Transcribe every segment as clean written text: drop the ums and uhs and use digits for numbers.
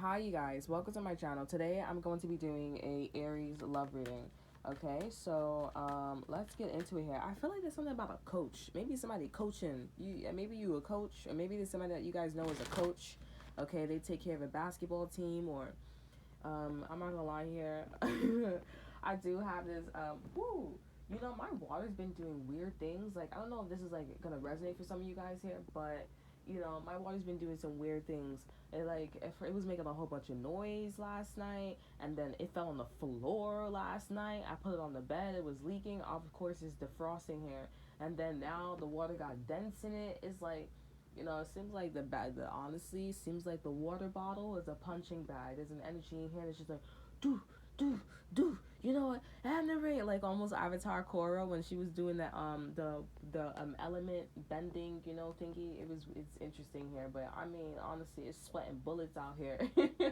Hi you guys, welcome to my channel. Today I'm going to be doing a Aries love reading. Okay, so let's get into it here. I feel like there's something about a coach. Maybe somebody coaching you. Maybe you a coach, or maybe there's somebody that you guys know is a coach. Okay, they take care of a basketball team, or I'm not gonna lie here. I do have this you know, my water's been doing weird things. Like, I don't know if this is like gonna resonate for some of you guys here, but you know, my water's been doing some weird things. It was making a whole bunch of noise last night, and then it fell on the floor last night. I put it on the bed, it was leaking. Of course, it's defrosting here, and then now the water got dents in it. It's like, you know, it seems like the bag. The honestly seems like the water bottle is a punching bag. There's an energy in here that's just like, do, do, do. You know what? And the rate, like almost Avatar Korra when she was doing that the element bending, you know, thingy. It's interesting here, but I mean honestly, it's sweating bullets out here. you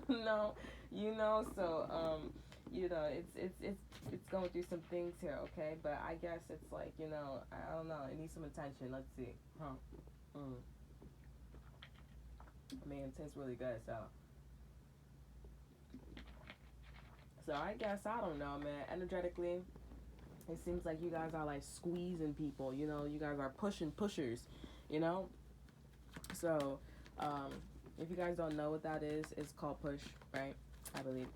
know, you know. So you know, it's going through some things here, okay? But I guess it's like, you know, I don't know. It needs some attention. Let's see, huh? Mm. I mean, it tastes really good, so. So I guess I don't know, man. Energetically, it seems like you guys are like squeezing people. You know, you guys are pushing pushers. You know, so if you guys don't know what that is, it's called push, right? I believe.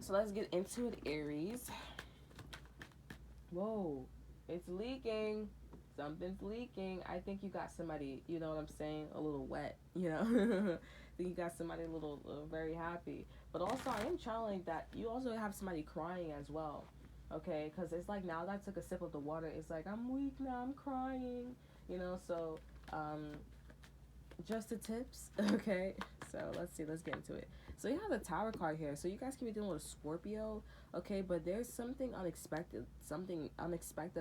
So let's get into it, Aries. Whoa, it's leaking. Something's leaking. I think you got somebody, you know what I'm saying, a little wet, you know. I think you got somebody a little very happy. But also, I am channeling that you also have somebody crying as well, okay? Because it's like now that I took a sip of the water, it's like, I'm weak now, I'm crying, you know. So, just the tips, okay? So let's see, let's get into it. So you have the Tower card here. So you guys can be dealing with a Scorpio, okay? But there's something unexpected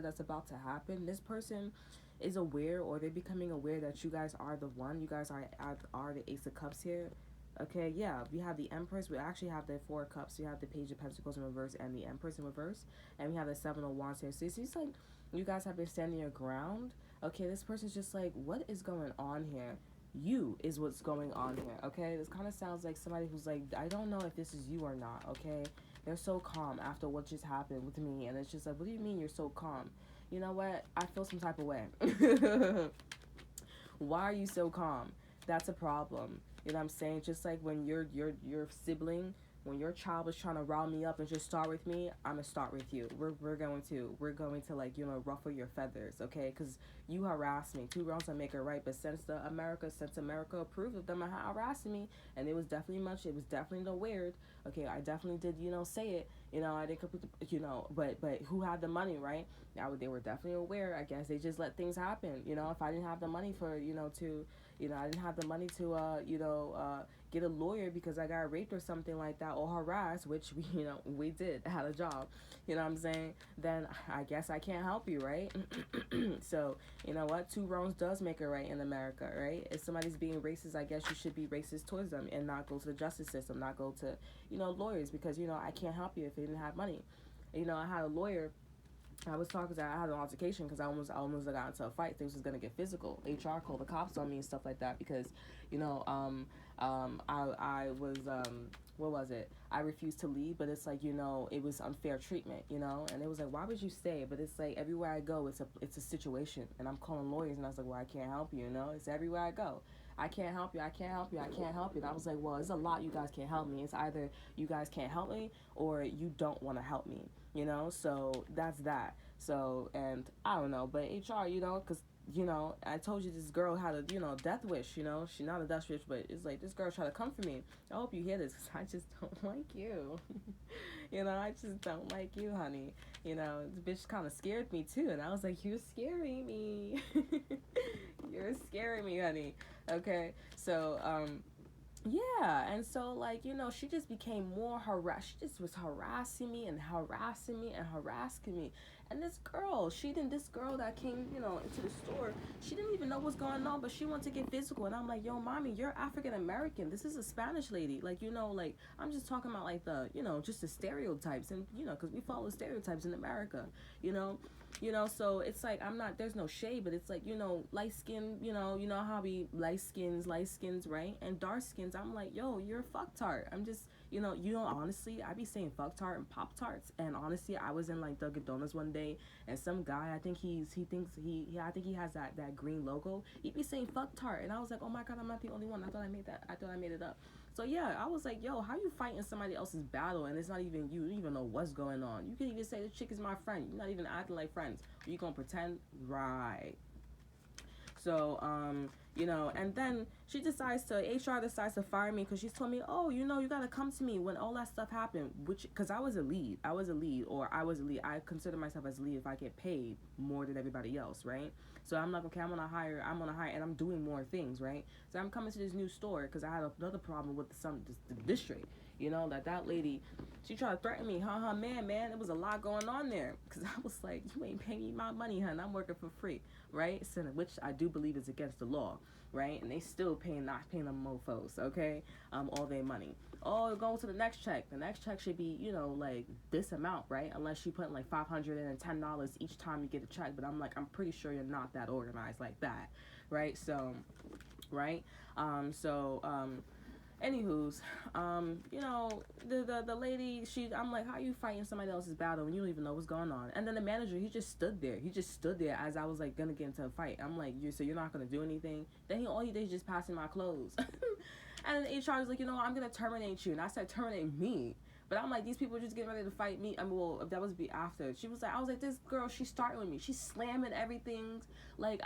that's about to happen. This person is aware, or they're becoming aware that you guys are the one. You guys are the Ace of Cups here. Okay, yeah, we have the Empress. We actually have the Four of Cups. We have the Page of Pentacles in reverse and the Empress in reverse. And we have the Seven of Wands here. So it seems like you guys have been standing your ground. Okay, this person's just like, what is going on here? You is what's going on here, okay? This kind of sounds like somebody who's like, I don't know if this is you or not, okay? They're so calm after what just happened with me, and it's just like, what do you mean you're so calm? You know what? I feel some type of way. Why are you so calm? That's a problem. You know what I'm saying? Just like when your sibling, when your child was trying to rile me up and just start with me, I'm gonna start with you. We're going to like, you know, ruffle your feathers, okay? Because you harassed me. Two wrongs don't make it right. But since America approved of them harassing me, and it was definitely no weird. Okay, I definitely did, you know, say it. You know, I didn't complete you know, but who had the money, right? Now they were definitely aware. I guess they just let things happen. You know, if I didn't have the money for, you know, to, you know, I didn't have the money to, get a lawyer because I got raped or something like that, or harassed, which we, you know, we did, had a job, you know what I'm saying, then I guess I can't help you, right? So, you know what, two wrongs does make it right in America, right? If somebody's being racist, I guess you should be racist towards them and not go to the justice system, not go to, you know, lawyers, because, you know, I can't help you if you didn't have money. You know, I had a lawyer. I was talking to, I had an altercation because I almost got into a fight. Things was gonna get physical. HR called the cops on me and stuff like that because, you know, I was what was it? I refused to leave, but it's like, you know, it was unfair treatment, you know, and it was like, why would you stay? But it's like everywhere I go, it's a situation, and I'm calling lawyers, and I was like, well, I can't help you, you know, it's everywhere I go. I can't help you. I can't help you. I can't help you. And I was like, well, there's a lot you guys can't help me. It's either you guys can't help me or you don't want to help me, you know? So that's that. So, and I don't know, but HR, you know, because, you know, I told you this girl had a, you know, death wish, you know? She's not a death wish, but it's like this girl tried to come for me. I hope you hear this because I just don't like you. You know, I just don't like you, honey. You know, the bitch kind of scared me too. And I was like, you're scaring me. You're scaring me, honey. Okay, so yeah, and so like, you know, she just became more harassed. She just was harassing me and harassing me and harassing me, And this girl that came, into the store, she didn't even know what's going on, but she wanted to get physical. And I'm like, yo, mommy, you're African American. This is a Spanish lady. Like, like, I'm just talking about, like, just the stereotypes. And, because we follow stereotypes in America, you know. So it's like, there's no shade, but it's like, light skin, how we light skins, right? And dark skins, I'm like, yo, you're a fucktard. I'm just, honestly, I be saying fucktard and pop tarts. And honestly, I was in like Dunkin' Donuts one day, and some guy, I think he has that green logo. He be saying fucktard, and I was like, oh my god, I'm not the only one. I thought I made it up. So yeah, I was like, yo, how you fighting somebody else's battle and it's not even you? You don't even know what's going on. You can even say the chick is my friend. You're not even acting like friends. You gonna pretend, right? So, and then HR decides to fire me because she told me, oh, you gotta come to me when all that stuff happened, because I was a lead. I consider myself as a lead if I get paid more than everybody else, right? So I'm like, okay, I'm gonna hire, and I'm doing more things, right? So I'm coming to this new store because I had another problem with the district, that lady, she tried to threaten me, man, it was a lot going on there, because I was like, you ain't paying me my money, hun, I'm working for free, right? So, which I do believe is against the law, right? And they still not paying them mofos, okay? All their money. Oh, go to the next check. The next check should be, like this amount, right? Unless you put like $510 each time you get a check. But I'm like, I'm pretty sure you're not that organized like that, right? So, right? Anywho's, the lady, I'm like, how you fighting somebody else's battle when you don't even know what's going on? And then the manager, he just stood there as I was like gonna get into a fight. I'm like, you're not gonna do anything? Then all he did is just passing my clothes. And then HR was like, I'm gonna terminate you. And I said, terminate me. But I'm like, these people are just getting ready to fight me. I mean, well, that was after. I was like, this girl, she's starting with me. She's slamming everything. Like,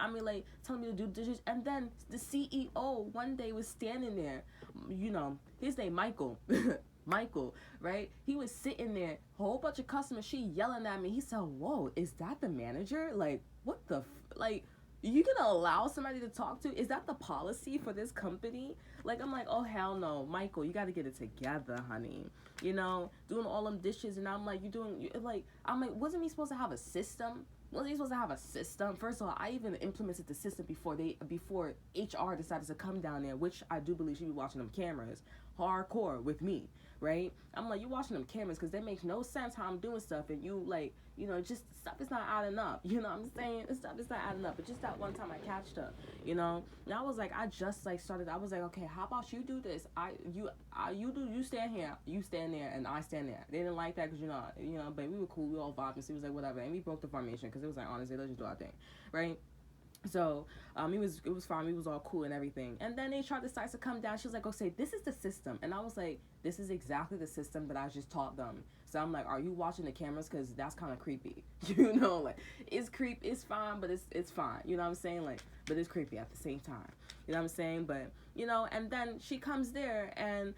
telling me to do dishes. And then the CEO one day was standing there. His name Michael. Michael, right? He was sitting there, whole bunch of customers. She yelling at me. He said, whoa, is that the manager? Like, what the, you gonna allow somebody to talk to? Is that the policy for this company? Like, I'm like, oh, hell no. Michael, you gotta get it together, honey. Doing all them dishes, and I'm like, I'm like, wasn't he supposed to have a system? Wasn't he supposed to have a system? First of all, I even implemented the system before HR decided to come down there, which I do believe she be watching them cameras hardcore with me, right? I'm like, you watching them cameras because that makes no sense how I'm doing stuff, and you like, just stuff is not adding up. You know what I'm saying? Stuff is not adding up. But just that one time I catched her, and I was like, I just like started. I was like, okay, how about you do this? You stand here, you stand there, and I stand there. They didn't like that because but we were cool. We all vibing. So he was like, whatever, and we broke the formation because it was like, honestly, let's just do our thing, right? So, it was fine. We was all cool and everything. And then HR decides to come down. She was like, okay, this is the system. And I was like, this is exactly the system that I just taught them. So I'm like, are you watching the cameras? Because that's kind of creepy. Like, it's fine, but it's fine. You know what I'm saying? Like, but it's creepy at the same time. You know what I'm saying? But, and then she comes there, and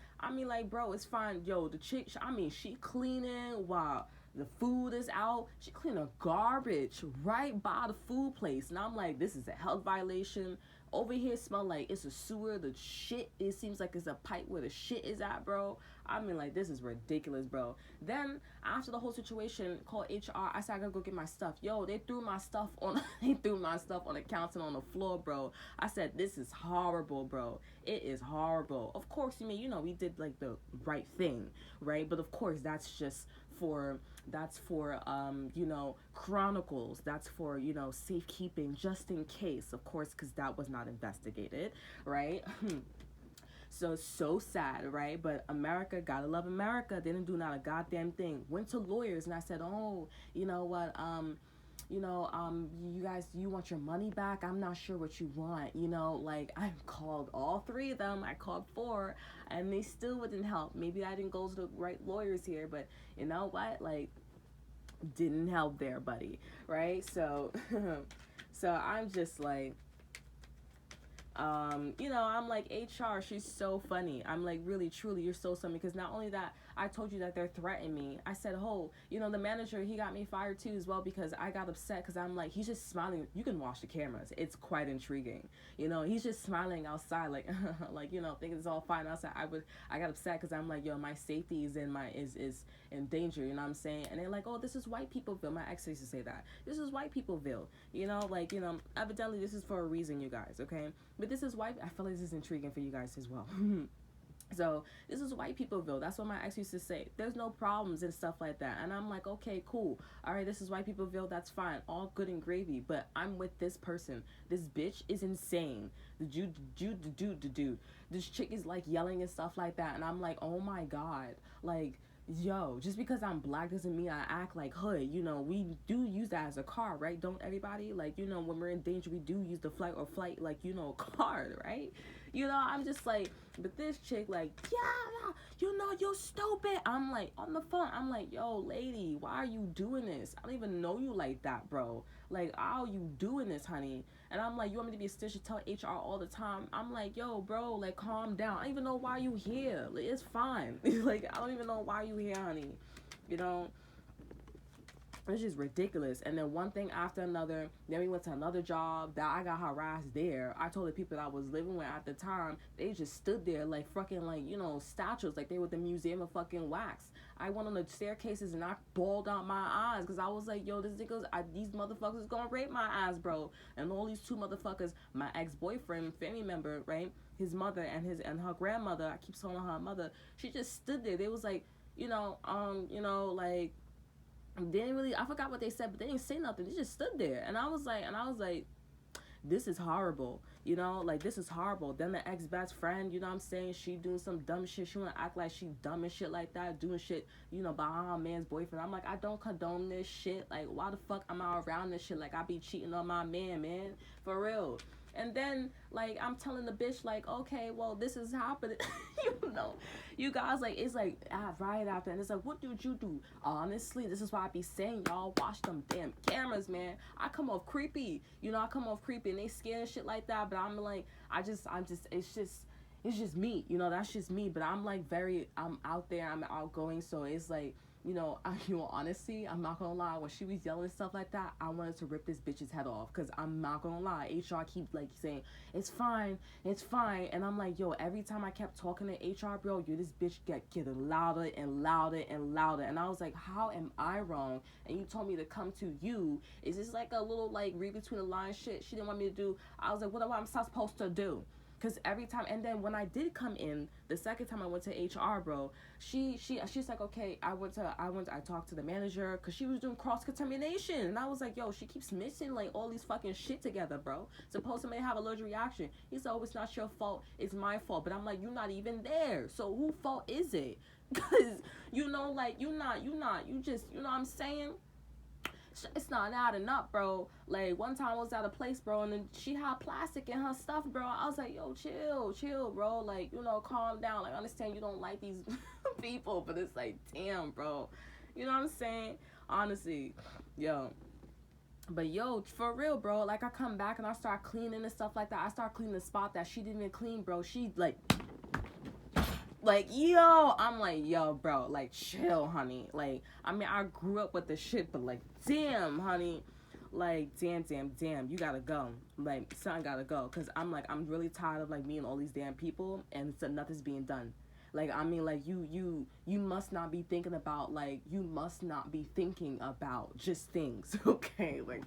like, bro, it's fine. Yo, the chick, she cleaning while the food is out. She cleaning garbage right by the food place. And I'm like, this is a health violation. Over here smell like it's a sewer. The shit, it seems like it's a pipe where the shit is at, bro. Like, this is ridiculous, bro. Then, after the whole situation, called HR. I said, I gotta go get my stuff. Yo, they threw my stuff on the counter on the floor, bro. I said, this is horrible, bro. It is horrible. Of course, we did, like, the right thing, right? But, of course, that's for chronicles. That's for, safekeeping, just in case, of course, because that was not investigated, right? So sad, right? But America, gotta love America. They didn't do not a goddamn thing. Went to lawyers, and I said, oh, you know what, you guys, you want your money back? I'm not sure what you want. Like, I called all three of them. I called four, and they still wouldn't help. Maybe I didn't go to the right lawyers here, but you know what? Like, didn't help there, buddy, right? So, so I'm just like, You know, I'm like, HR, she's so funny. I'm like, really, truly, you're so funny. Because not only that, I told you that they're threatening me. I said, oh, you know, the manager, he got me fired too as well, because I got upset because I'm like, he's just smiling. You can watch the cameras. It's quite intriguing. You know, he's just smiling outside, like, like, you know, thinking it's all fine outside. I got upset because I'm like, yo, my safety is is in danger. You know what I'm saying? And they're like, oh, this is white peopleville. My ex used to say that. This is white peopleville. You know, like, you know, evidently this is for a reason, you guys. Okay. But this is white. I feel like this is intriguing for you guys as well. So this is white peopleville. That's what my ex used to say. There's no problems and stuff like that. And I'm like, okay, cool. All right, this is white peopleville. That's fine. All good and gravy. But I'm with this person. This bitch is insane. The dude. This chick is like yelling and stuff like that. And I'm like, oh my God. Like, yo, just because I'm black doesn't mean I act like hood. You know, we do use that as a card, right? Don't everybody? Like, you know, when we're in danger, we do use the flight, like, you know, card, right? You know, I'm just like, but this chick, like, yeah, you know, you're stupid. I'm like, on the phone, I'm like, yo, lady, why are you doing this? I don't even know you like that, bro. Like, how are you doing this, honey? And I'm like, you want me to be a stitch and tell HR all the time? I'm like, yo, bro, like, calm down. I don't even know why you here. Like, it's fine. Like, I don't even know why you here, honey. You know? It's just ridiculous. And then one thing after another. Then we went to another job that I got harassed there. I told the people that I was living with at the time, they just stood there like fucking, like, you know, statues, like they were the Museum of fucking Wax. I went on the staircases and I bawled out my eyes because I was like, yo, these motherfuckers gonna rape my ass, bro. And all these two motherfuckers, my ex-boyfriend, family member, right, his mother and her grandmother, I keep calling her mother, she just stood there. They was like, you know, like, they didn't really, I forgot what they said, but they didn't say nothing. They just stood there. And I was like, this is horrible. You know, like, this is horrible. Then the ex-best friend, you know what I'm saying, she doing some dumb shit. She wanna act like she dumb and shit like that, doing shit, you know, behind her man's boyfriend. I'm like, I don't condone this shit. Like, why the fuck am I around this shit? Like, I be cheating on my man, for real. And then, like, I'm telling the bitch, like, okay, well, this is happening. You know, you guys, like, it's like, right after, and it's like, what did you do? Honestly, this is why I be saying, y'all watch them damn cameras, man. I come off creepy. You know, I come off creepy, and they scared and shit like that, but I'm like, it's just me. You know, that's just me. But I'm, like, I'm out there, I'm outgoing, so it's like, you know, honestly, I'm not gonna lie, when she was yelling stuff like that, I wanted to rip this bitch's head off, because I'm not gonna lie, HR keeps, like, saying, it's fine, and I'm like, yo, every time I kept talking to HR, bro, this bitch getting louder and louder and louder, and I was like, how am I wrong? And you told me to come to you. Is this like a little, like, read between the lines shit she didn't want me to do? I was like, what am I supposed to do? Because every time, and then when I did come in, the second time I went to HR, bro, she's like, okay, I talked to the manager, because she was doing cross-contamination, and I was like, yo, she keeps mixing, like, all these fucking shit together, bro. Supposed to may have allergic reaction. He said, oh, it's not your fault, it's my fault, but I'm like, you're not even there, so whose fault is it? Because, you know, like, you just, you know what I'm saying? It's not adding up, bro. Like, one time I was at a place, bro, and then she had plastic in her stuff, bro. I was like, yo, chill, bro. Like, you know, calm down. Like, I understand you don't like these people, but it's like, damn, bro. You know what I'm saying? Honestly, yo. But yo, for real, bro, like, I come back and I start cleaning and stuff like that. I start cleaning the spot that she didn't even clean, bro. She, like, yo, I'm like, yo, bro, like, chill, honey. Like, I mean, I grew up with the shit, but, like, damn, honey. Like, damn, you gotta go. Like, son gotta go. Because I'm, like, I'm really tired of, like, meeting all these damn people, and so nothing's being done. Like, I mean, like, you must not be thinking about, like, just things, okay? Like,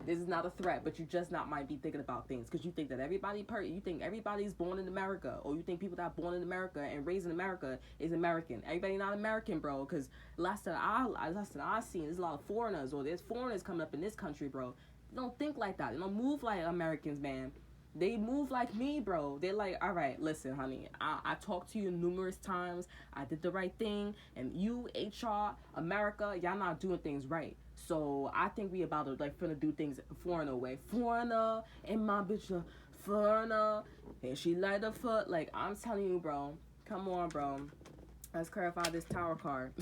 this is not a threat, but you just not might be thinking about things because you think that you think everybody's born in America, or you think people that are born in America and raised in America is American. Everybody not American, bro. Because last time I seen, there's a lot of foreigners, or there's foreigners coming up in this country, bro. They don't think like that. They don't move like Americans, man. They move like me, bro. They're like, all right, listen, honey, I talked to you numerous times. I did the right thing. And you, HR, America, y'all not doing things right. So I think we about to, like, finna do things foreigner way. Foreigner, and my bitch a foreigner. And she light the foot. Like, I'm telling you, bro. Come on, bro. Let's clarify this tower card.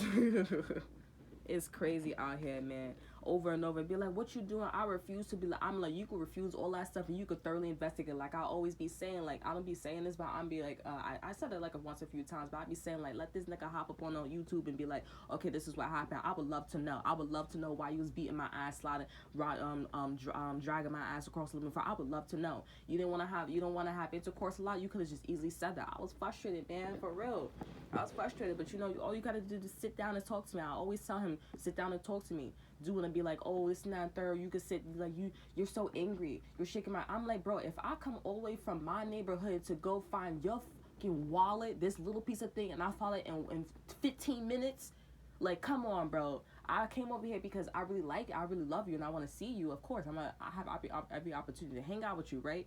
It's crazy out here, man. over and over and be like, what you doing? I refuse to be like, I'm like, you could refuse all that stuff and you could thoroughly investigate. Like, I always be saying, like, I don't be saying this, but I'm be like, I said it like once a few times, but I be saying, like, let this nigga hop up on YouTube and be like, okay, this is what happened. I would love to know. I would love to know why you was beating my ass, sliding, dragging my ass across the living floor. I would love to know. You don't want to have intercourse a lot. You could have just easily said that. I was frustrated, man, for real. I was frustrated, but you know, all you gotta do is sit down and talk to me. I always tell him, sit down and talk to me. Do it and be like, oh, it's not third. You could sit, like, you're so angry. You're shaking my. I'm like, bro, if I come all the way from my neighborhood to go find your fucking wallet, this little piece of thing, and I follow it in 15 minutes, like, come on, bro. I came over here because I really love you, and I want to see you. Of course, I have every opportunity to hang out with you, right?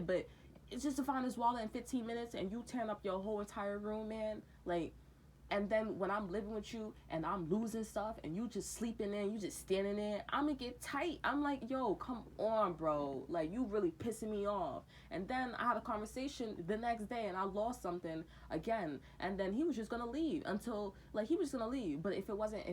But it's just to find this wallet in 15 minutes, and you turn up your whole entire room, man. Like, and then when I'm living with you and I'm losing stuff and you just sleeping there, you just standing there, I'm gonna get tight. I'm like, yo, come on, bro. Like, you really pissing me off. And then I had a conversation the next day and I lost something again. And then he was just gonna leave until, like, he was gonna leave. But if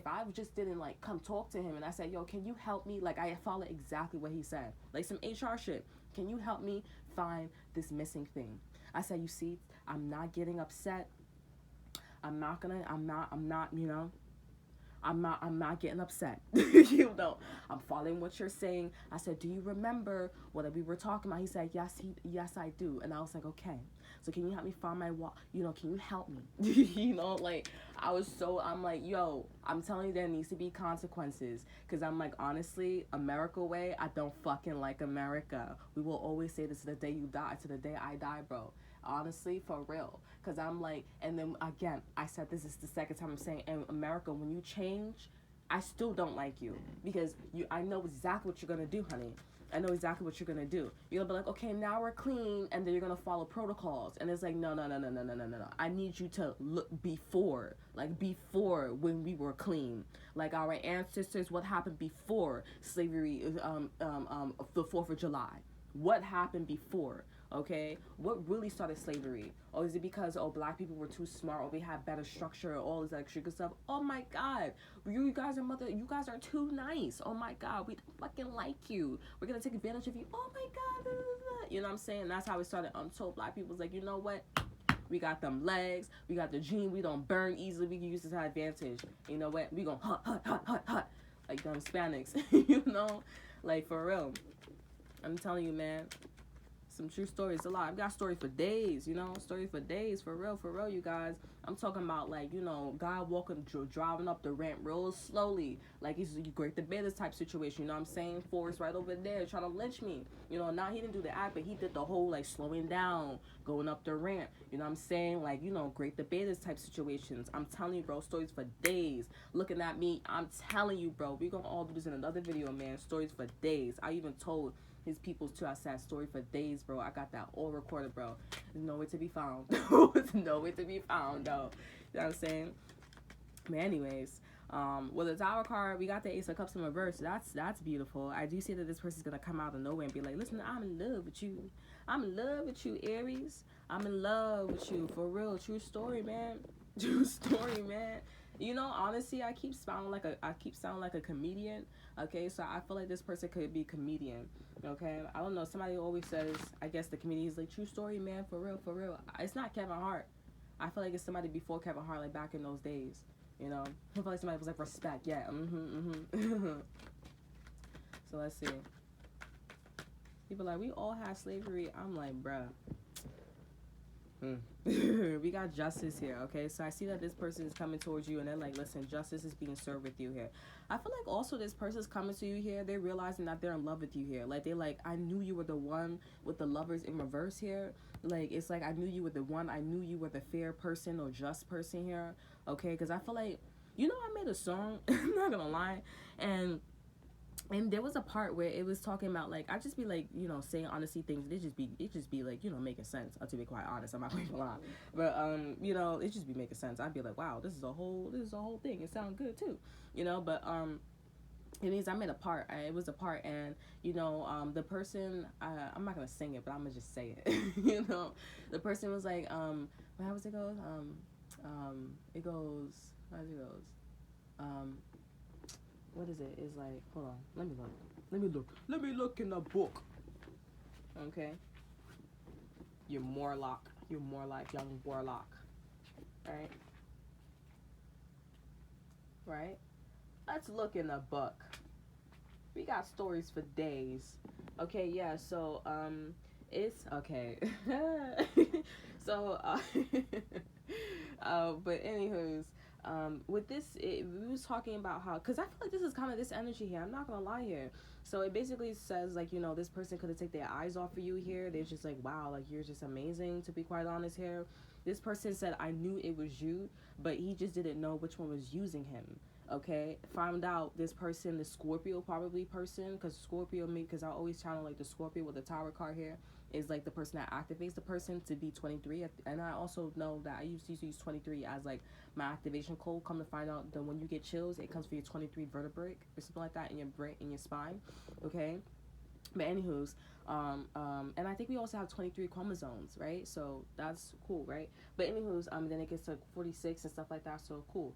I just didn't, like, come talk to him and I said, yo, can you help me? Like, I followed exactly what he said. Like, some HR shit. Can you help me find this missing thing? I said, you see, I'm not getting upset. I'm not, you know, I'm not getting upset. You know, I'm following what you're saying. I said, do you remember what we were talking about? He said, yes, I do. And I was like, okay, so can you help me find my you know, can you help me? You know, like, I'm like, yo, I'm telling you, there needs to be consequences. Because I'm like, honestly, America way, I don't fucking like America. We will always say this to the day you die, to the day I die, bro. Honestly, for real. Because I'm like, and then again, I said this is the second time I'm saying, in America, when you change, I still don't like you. Because I know exactly what you're going to do, honey. I know exactly what you're going to do. You're going to be like, okay, now we're clean. And then you're going to follow protocols. And it's like, no. I need you to look before. Like, before when we were clean. Like, our ancestors, what happened before slavery, the 4th of July. What happened before? Okay, what really started slavery? Or is it because black people were too smart, or we had better structure, or all this extra good stuff? Oh my God, you guys are too nice. Oh my God, we don't fucking like you. We're gonna take advantage of you. Oh my God, you know what I'm saying? That's how it started. Untold black people was like, you know what? We got them legs, we got the gene, we don't burn easily. We can use this to our advantage. You know what? We gonna hut like them Hispanics. You know, like, for real. I'm telling you, man. Some true stories, a lot. I've got stories for days, you know, stories for days, for real, you guys. I'm talking about, like, you know, God driving up the ramp real slowly, like he's a great debaters type situation, you know what I'm saying? Forrest right over there trying to lynch me, you know. Now he didn't do the act, but he did the whole, like, slowing down, going up the ramp, you know what I'm saying? Like, you know, great debaters type situations. I'm telling you, bro, stories for days. Looking at me, I'm telling you, bro, we're gonna all do this in another video, man. Stories for days. I even told his peoples too. I said story for days, bro. I got that all recorded, bro. There's nowhere to be found. There's nowhere to be found, though. You know what I'm saying? But anyways, with the Tower card, we got the Ace of Cups in reverse. That's beautiful. I do see that this person's gonna come out of nowhere and be like, listen, I'm in love with you. I'm in love with you, Aries. I'm in love with you, for real. True story, man. True story, man. You know, honestly, I keep sounding like a comedian. Okay, so I feel like this person could be a comedian. Okay, I don't know. Somebody always says, I guess the comedian is like, true story, man, for real, for real. It's not Kevin Hart. I feel like it's somebody before Kevin Hart, like back in those days. You know, I feel like somebody was like, respect, yeah, So let's see. People like, we all have slavery. I'm like, bruh. We got justice here, okay? So I see that this person is coming towards you and they're like, listen, justice is being served with you here. I feel like also this person's coming to you here, they're realizing that they're in love with you here. Like, they're like, I knew you were the one with the lovers in reverse here. Like, it's like, I knew you were the one. I knew you were the fair person or just person here, okay? Because I feel like, you know, I made a song, I'm not gonna lie, and there was a part where it was talking about, like, I just be like, you know, saying honestly things. It just be like, you know, making sense. To be quite honest, I'm not going to lie, but you know, it just be making sense. I'd be like, wow, this is a whole thing. It sounds good too, you know. But it means I made a part. It was a part, and you know, the person, I'm not gonna sing it, but I'm gonna just say it. You know, the person was like, how does it go? It goes, how does it goes? what is it? It's like, hold on, let me look in the book. Okay, you're Morlock, young warlock, right? Right? Let's look in the book. We got stories for days. Okay, yeah, so it's okay. So but anywho's, with this, we was talking about how, because I feel like this is kind of this energy here, I'm not gonna lie here. So it basically says, like, this person could have taken their eyes off of you here. They're just like, wow, like, you're just amazing, to be quite honest here. This person said, I knew it was you, but he just didn't know which one was using him. Okay, found out this person, the Scorpio probably person, because Scorpio, me, because I always channel like the Scorpio with the Tower card here, is like the person that activates the person to be 23. And I also know that I used to use 23 as like my activation code. Come to find out that when you get chills, it comes for your 23 vertebrae or something like that in your brain, in your spine. Okay, but anywho's, and I think we also have 23 chromosomes, right? So that's cool, right? But anywho's, then it gets to 46 and stuff like that. So cool.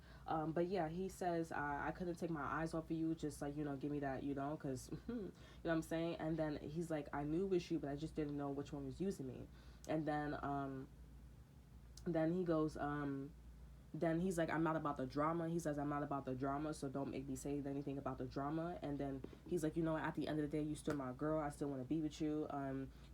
But yeah, he says, I couldn't take my eyes off of you. Just like, give me that, cause you know what I'm saying? And then he's like, I knew it was you, but I just didn't know which one was using me. And then he goes, then he's like, I'm not about the drama. He says, I'm not about the drama, so don't make me say anything about the drama. And then he's like, at the end of the day, you still my girl. I still want to be with you.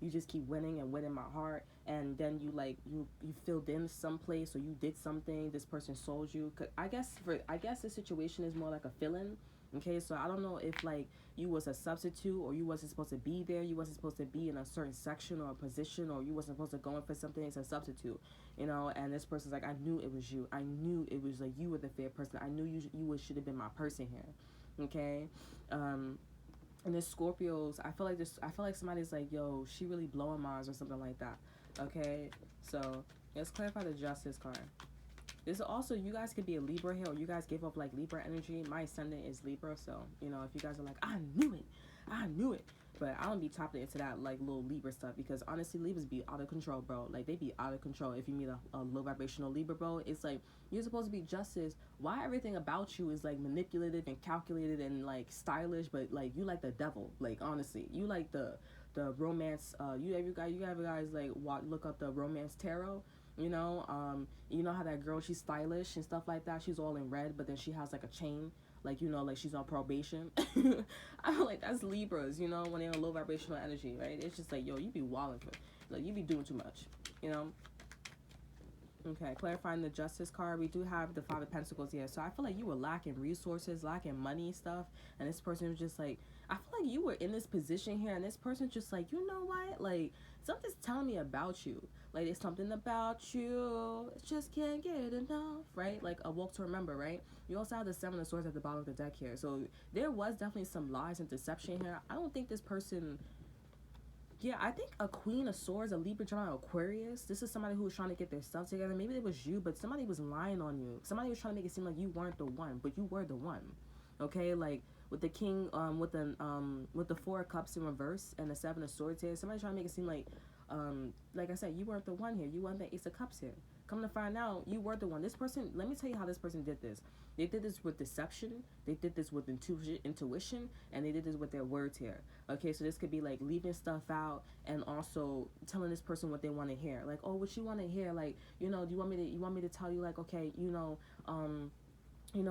You just keep winning and winning my heart. And then you like you filled in someplace, or you did something. This person sold you. I guess the situation is more like a fill-in. Okay, so I don't know if like you was a substitute, or you wasn't supposed to be there. You wasn't supposed to be in a certain section or a position, or you wasn't supposed to go in for something as a substitute. And this person's like, I knew it was you. I knew it was like you were the fair person. I knew you should have been my person here. Okay, and this Scorpios, I feel like somebody's like, yo, she really blowing Mars or something like that. Okay, so let's clarify the Justice card. This also, you guys could be a Libra here, or you guys give up like Libra energy. My ascendant is Libra, so if you guys are like, I knew it, but I don't be tapping into that like little Libra stuff, because honestly, Libras be out of control, bro. Like, they be out of control. If you meet a low vibrational Libra, bro, it's like, you're supposed to be Justice. Why everything about you is like manipulative and calculated and like stylish, but like you like the devil. Like, honestly, you like the romance. You guys like look up the romance tarot. You know how that girl, she's stylish and stuff like that. She's all in red, but then she has like a chain, like like she's on probation. I'm like, that's Libras, when they're in low vibrational energy, right? It's just like, yo, you be wilding for, like, you be doing too much, Okay, clarifying the Justice card, we do have the Five of Pentacles here. So I feel like you were lacking resources, lacking money stuff, and this person was just like, I feel like you were in this position here, and this person just like, you know what, like, something's telling me about you. Like, there's something about you, just can't get enough, right? Like a Walk to Remember, right? You also have the Seven of Swords at the bottom of the deck here. So there was definitely some lies and deception here. I don't think this person... Yeah, I think a Queen of Swords, a Libra, Gemini, Aquarius. This is somebody who was trying to get their stuff together. Maybe it was you, but somebody was lying on you. Somebody was trying to make it seem like you weren't the one, but you were the one. Okay, like with the King, with the Four of Cups in reverse and the Seven of Swords here. Somebody trying to make it seem like I said, you weren't the one here. You weren't the Ace of Cups here. Come to find out, you were the one. This person, let me tell you how this person did this. They did this with deception, they did this with intuition, and they did this with their words here. Okay, so this could be like leaving stuff out, and also telling this person what they want to hear. Like, oh, what you want to hear? Like, do you want me to tell you, like, okay,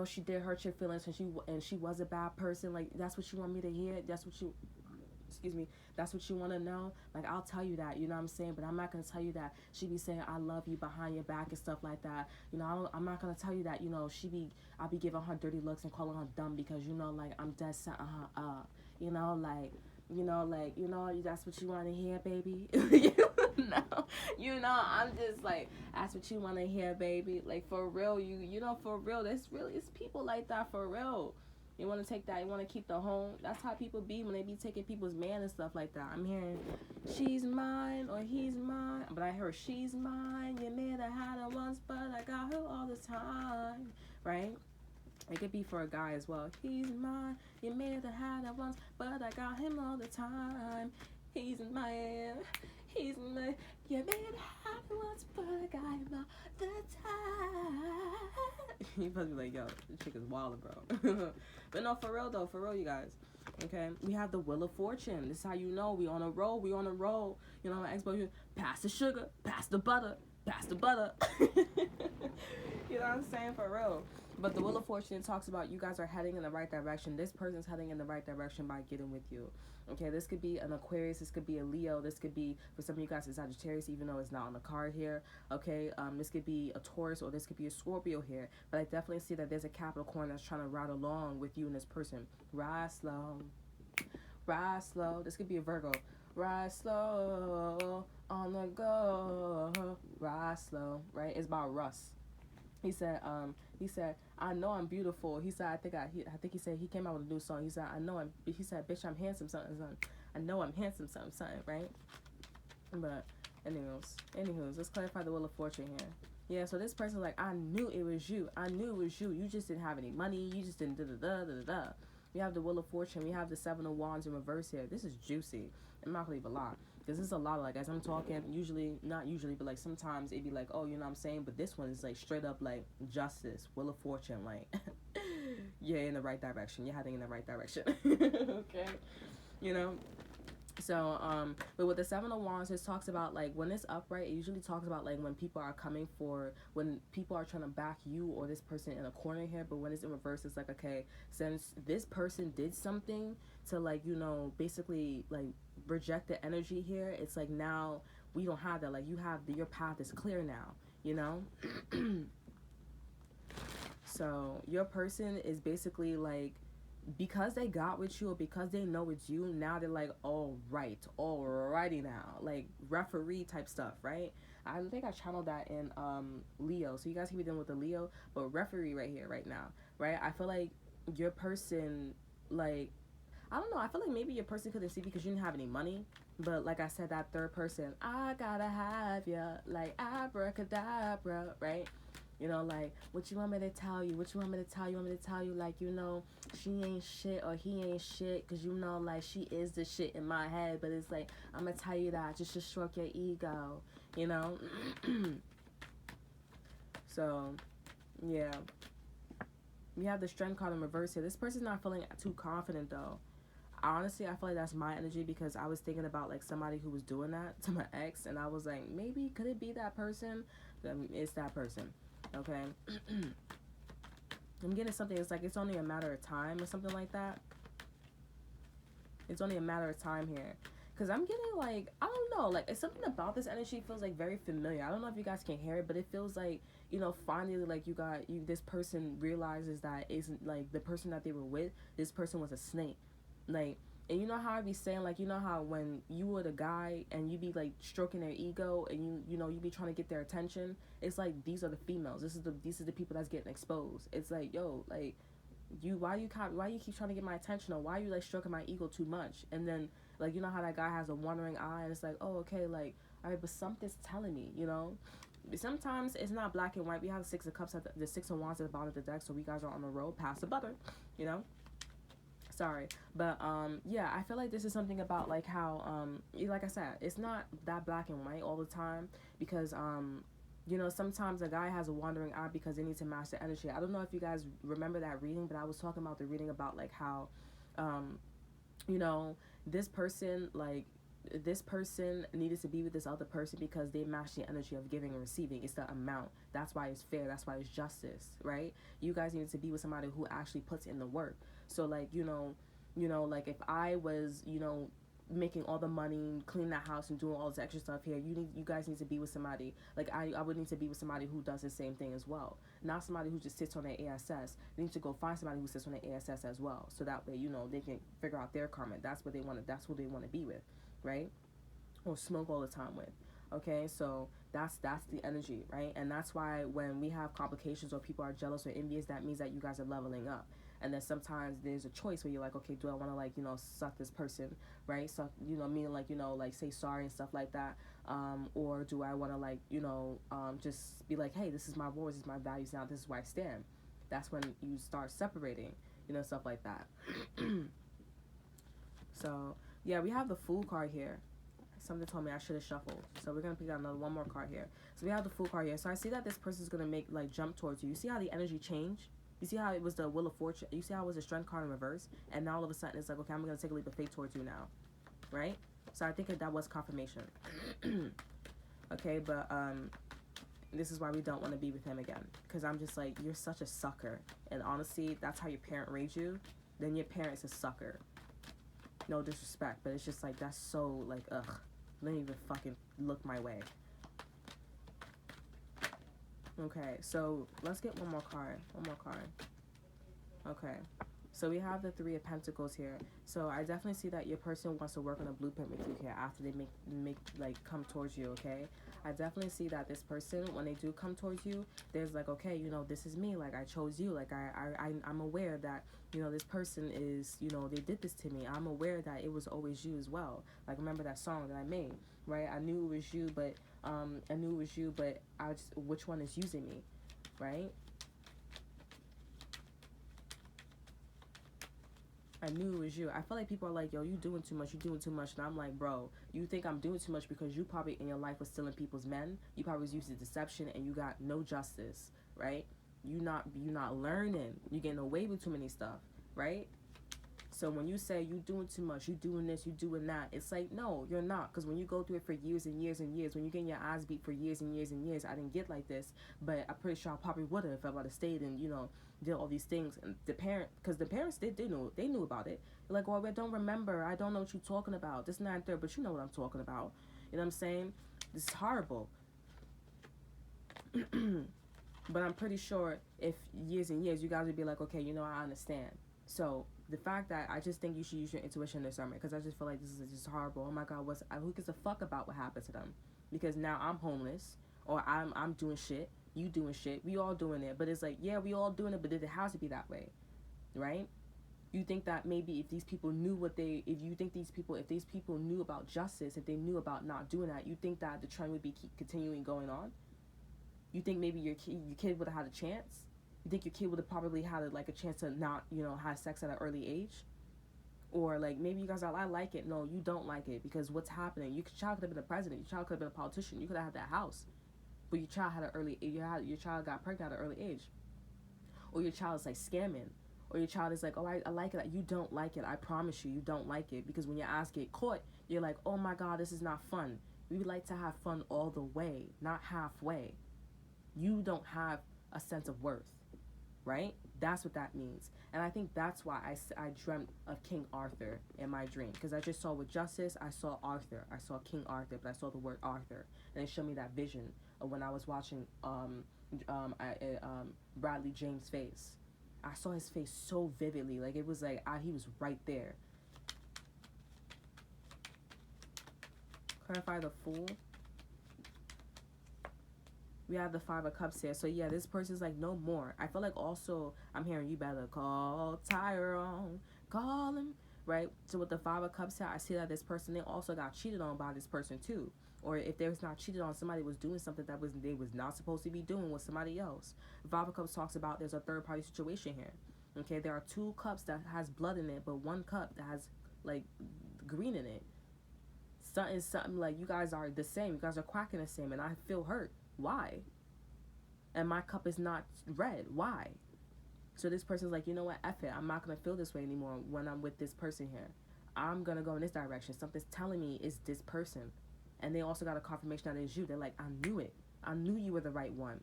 she did hurt your feelings, and she was a bad person. Like, that's what you want me to hear? That's what you want to know? Like, I'll tell you that, you know what I'm saying? But I'm not going to tell you that she be saying I love you behind your back and stuff like that. I'm not going to tell you that, I'll be giving her dirty looks and calling her dumb because, like, I'm dead setting her up. That's what you want to hear, baby. I'm just like, that's what you want to hear, baby. Like, for real, for real, it's people like that, for real. You want to take that, you want to keep the home. That's how people be when they be taking people's man and stuff like that. I'm hearing, she's mine or he's mine. But I heard, she's mine, you may have had her once, but I got her all the time. Right? It could be for a guy as well. He's mine, you may have had her once, but I got him all the time. He's mine, you may have had her once, but I got him all the time. You supposed to be like, yo, this chick is wild, bro. But no, for real though, for real, you guys. Okay, we have the Wheel of Fortune. This is how you know we on a roll. We on a roll. You know, my ex-boyfriend, pass the sugar, pass the butter, pass the butter. You know what I'm saying? For real. But the Wheel of Fortune talks about you guys are heading in the right direction. This person's heading in the right direction by getting with you. Okay, this could be an Aquarius, this could be a Leo, this could be, for some of you guys, a Sagittarius, even though it's not on the card here. Okay, this could be a Taurus, or this could be a Scorpio here. But I definitely see that there's a Capricorn that's trying to ride along with you and this person. Ride slow. Ride slow. This could be a Virgo. Ride slow on the go. Ride slow, right? It's about Russ. He said, I know I'm beautiful. He said, I think he said he came out with a new song. He said, he said, bitch, I'm handsome, something. I know I'm handsome, something, right? But, anywho's, let's clarify the Wheel of Fortune here. Yeah, so this person's like, I knew it was you. I knew it was you. You just didn't have any money. You just didn't da-da-da-da-da-da. We have the Wheel of Fortune. We have the Seven of Wands in reverse here. This is juicy. I'm not going to leave a lot. Because this is a lot of, like, as I'm talking, not usually, but, like, sometimes it'd be like, oh, you know what I'm saying? But this one is, like, straight up, like, justice, Wheel of Fortune, like, you're in the right direction. You're heading in the right direction. Okay? You know? So, but with the Seven of Wands, it talks about, like, when it's upright, it usually talks about, like, when people are when people are trying to back you or this person in a corner here. But when it's in reverse, it's like, okay, since this person did something to, like, you know, basically, like, reject the energy here, it's like, now we don't have that. Like, your path is clear now, you know? So, your person is basically, like, because they got with you or because they know it's you, now they're like, alrighty now, like referee type stuff, right? I think I channeled that in Leo, so you guys can be dealing with the Leo, but referee right here, right now, right? I feel like your person, like, I don't know, I feel like maybe your person couldn't see because you didn't have any money, but like I said, that third person, I gotta have ya, like abracadabra, right? You know, like, what you want me to tell you? What you want me to tell you? Want me to tell you, like, you know, she ain't shit or he ain't shit, because, you know, like, she is the shit in my head. But it's like, I'm going to tell you that just to stroke your ego, you know? So, yeah. We have the Strength card in reverse here. This person's not feeling too confident, though. Honestly, I feel like that's my energy, because I was thinking about, like, somebody who was doing that to my ex, and I was like, maybe, could it be that person? It's that person. Okay. I'm getting something. It's like it's only a matter of time or something like that. It's only a matter of time here. Because I'm getting, like, I don't know. Like, it's something about this energy feels, like, very familiar. I don't know if you guys can hear it, but it feels like, you know, finally, like, this person realizes that isn't, like, the person that they were with, this person was a snake. Like, and you know how I be saying, like, you know how when you were the guy and you be, like, stroking their ego and you know, you be trying to get their attention, it's like, these are the females. These are the people that's getting exposed. It's like, yo, like, why you keep trying to get my attention, or why you, like, stroking my ego too much? And then, like, you know how that guy has a wandering eye and it's like, oh, okay, like, all right, but something's telling me, you know? Sometimes it's not black and white. We have the Six of Cups, the Six of Wands at the bottom of the deck, so we guys are on the road, pass the butter, you know? Sorry, but yeah, I feel like this is something about, like, how like I said, it's not that black and white all the time, because you know, sometimes a guy has a wandering eye because they need to match the energy. I don't know if you guys remember that reading, but I was talking about the reading about, like, how you know, this person needed to be with this other person because they match the energy of giving and receiving. It's the amount. That's why it's fair. That's why it's justice, right? You guys needed to be with somebody who actually puts in the work. So, like, you know, like, if I was, you know, making all the money, cleaning that house and doing all this extra stuff here, you guys need to be with somebody, like, I would need to be with somebody who does the same thing as well. Not somebody who just sits on their ASS. They need to go find somebody who sits on their ASS as well, so that way, you know, they can figure out their karma. That's who they want to be with, right? Or smoke all the time with. Okay, so that's the energy, right? And that's why when we have complications or people are jealous or envious, that means that you guys are leveling up. And then sometimes there's a choice where you're like, okay, do I want to, like, you know, suck this person, right? So, you know, meaning, like, you know, like, say sorry and stuff like that, or do I want to, like, you know, just be like, hey, this is my rules, this is my values now, this is where I stand. That's when you start separating, you know, stuff like that. So yeah, we have the Fool card here. Something told me I should have shuffled. So we're going to pick out one more card here. So we have the Fool card here. So I see that this person's going to make, like, jump towards you. You see how the energy changed? You see how it was the Wheel of Fortune? You see how it was the Strength card in reverse? And now all of a sudden it's like, okay, I'm going to take a leap of faith towards you now. Right? So I think that was confirmation. Okay, but this is why we don't want to be with him again. Because I'm just like, you're such a sucker. And honestly, that's how your parent raised you. Then your parent's a sucker. No disrespect, but it's just like, that's so, like, ugh. Don't even fucking look my way. Okay, so let's get one more card. Okay. So we have the Three of Pentacles here. So I definitely see that your person wants to work on a blueprint with you here after they make like come towards you, okay? I definitely see that this person, when they do come towards you, there's like, okay, you know, this is me. Like, I chose you. Like, I'm aware that, you know, this person is, you know, they did this to me. I'm aware that it was always you as well. Like, remember that song that I made, right? I knew it was you, but I just, which one is using me, right? I knew it was you. I feel like people are like, yo, you doing too much. And I'm like, bro, you think I'm doing too much because you probably in your life was stealing people's men. You probably was using deception and you got no justice, right? You not learning. You getting away with too many stuff, right? So when you say you doing too much, you doing this, you doing that, it's like, no, you're not. Because when you go through it for years and years and years, when you're getting your eyes beat for years and years and years, I didn't get like this, but I'm pretty sure I probably would have if I would have stayed and, you know, did all these things. And the parents, they knew about it. They're like, well, I don't remember. I don't know what you're talking about. This, and that, and third, but you know what I'm talking about. You know what I'm saying? This is horrible. But I'm pretty sure if years and years, you guys would be like, okay, you know, I understand. So the fact that I just think you should use your intuition in this sermon, because I just feel like this is just horrible. Oh my God, who gives a fuck about what happened to them? Because now I'm homeless, or I'm doing shit, you doing shit, we all doing it. But it's like, yeah, we all doing it, but it has to be that way, right? You think that maybe if these people knew if these people knew about justice, if they knew about not doing that, you think that the trend would be continuing going on? You think maybe your kid would have had a chance? You think your kid would have probably had like a chance to not, you know, have sex at an early age? Or like maybe you guys are, I like it. No, you don't like it because what's happening? Your child could have been a president. Your child could have been a politician. You could have had that house, but your child had your child got pregnant at an early age, or your child is like scamming, or your child is like, oh, I like it. You don't like it. I promise you, you don't like it because when your ass get caught, you're like, oh my God, this is not fun. We would like to have fun all the way, not halfway. You don't have a sense of worth. Right? That's what that means. And I think that's why I dreamt of King Arthur in my dream. Because I just saw with justice, I saw Arthur. I saw King Arthur, but I saw the word Arthur. And it showed me that vision of when I was watching Bradley James' face. I saw his face so vividly. Like, it was like, he was right there. Clarify the Fool. We have the Five of Cups here. So, yeah, this person's like, no more. I feel like also, I'm hearing you better call Tyrone. Call him. Right? So, with the Five of Cups here, I see that this person, they also got cheated on by this person, too. Or if they was not cheated on, somebody was doing something that they was not supposed to be doing with somebody else. The Five of Cups talks about there's a third-party situation here. Okay? There are two cups that has blood in it, but one cup that has, like, green in it. Something like you guys are the same. You guys are quacking the same, and I feel hurt. Why? And my cup is not red. Why? So this person's like, you know what? F it. I'm not going to feel this way anymore when I'm with this person here. I'm going to go in this direction. Something's telling me it's this person. And they also got a confirmation that it's you. They're like, I knew it. I knew you were the right one.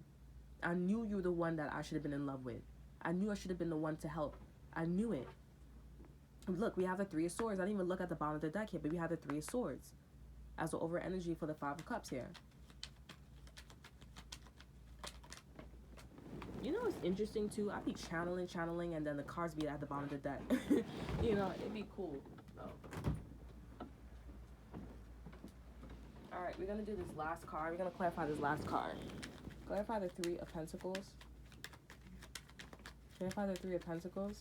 I knew you were the one that I should have been in love with. I knew I should have been the one to help. I knew it. Look, we have the Three of Swords. I didn't even look at the bottom of the deck here, but we have the Three of Swords as the over energy for the Five of Cups here. You know, it's interesting too. I'd be channeling, and then the cards be at the bottom of the deck. You know, it'd be cool. Oh. All right, we're gonna do this last card. We're gonna clarify this last card. Clarify the Three of Pentacles. Clarify the Three of Pentacles.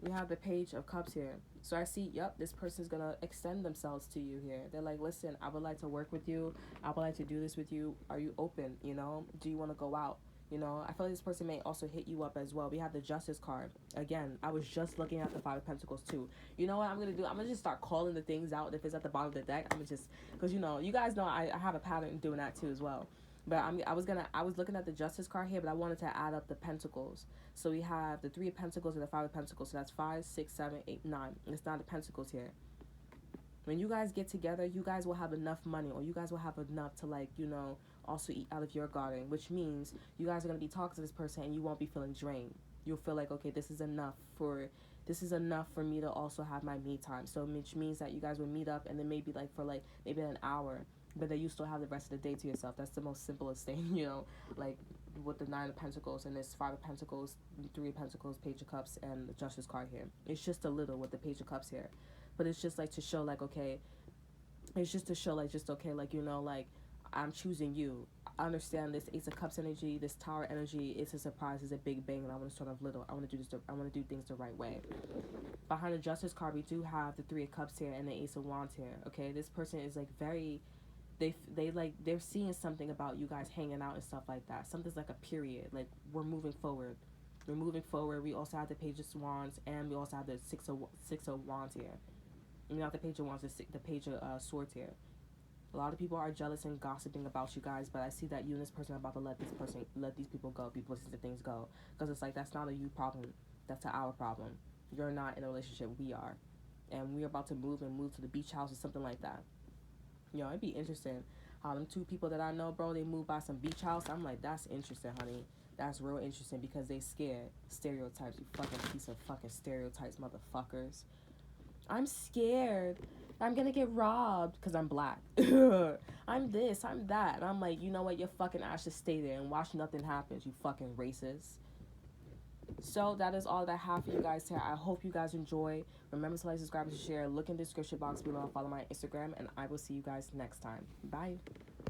We have the Page of Cups here. So I see, yep, this person's going to extend themselves to you here. They're like, listen, I would like to work with you. I would like to do this with you. Are you open, you know? Do you want to go out? You know, I feel like this person may also hit you up as well. We have the Justice card. Again, I was just looking at the Five of Pentacles too. You know what I'm going to do? I'm going to just start calling the things out. If it's at the bottom of the deck, I'm going to just, because, you know, you guys know I have a pattern doing that too as well. But I was looking at the Justice card here, but I wanted to add up the Pentacles. So we have the Three of Pentacles and the Five of Pentacles. So that's 5, 6, 7, 8, 9. It's not the Pentacles here. When you guys get together, you guys will have enough money, or you guys will have enough to, like, you know, also eat out of your garden, which means you guys are going to be talking to this person and you won't be feeling drained. You'll feel like, okay, this is enough for me to also have my me time. So which means that you guys will meet up, and then maybe like for like maybe an hour, but then you still have the rest of the day to yourself. That's the most simplest thing, you know, like with the Nine of Pentacles and this Five of Pentacles, Three of Pentacles, Page of Cups, and the Justice card here. It's just a little with the Page of Cups here, but it's just like to show like, okay, it's just to show like, just okay, like, you know, like, I'm choosing you. I understand this Ace of Cups energy, this Tower energy. It's a surprise, it's a big bang, and I want to start off little. I want to do things the right way. Behind the Justice card, we do have the Three of Cups here and the Ace of Wands here. Okay, this person is like very, they're seeing something about you guys hanging out and stuff like that. Something's like a period. Like, we're moving forward. We're moving forward. We also have the Page of Wands, and we also have the Six of Wands here. And not the Page of Wands, the Page of Swords here. A lot of people are jealous and gossiping about you guys, but I see that you and this person are about to let these people go, people listen to things go. Because it's like, that's not a you problem, that's our problem. You're not in a relationship, we are. And we're about to move to the beach house or something like that. You know, it'd be interesting how them two people that I know, bro, they moved by some beach house. I'm like, that's interesting, honey. That's real interesting, because they scared. Stereotypes, you fucking piece of fucking stereotypes, motherfuckers. I'm scared. I'm gonna get robbed because I'm black. I'm this, I'm that. And I'm like, you know what? Your fucking ass should stay there and watch nothing happens, you fucking racist. So that is all that I have for you guys here. I hope you guys enjoy. Remember to like, subscribe, and share. Look in the description box below. Follow my Instagram, and I will see you guys next time. Bye.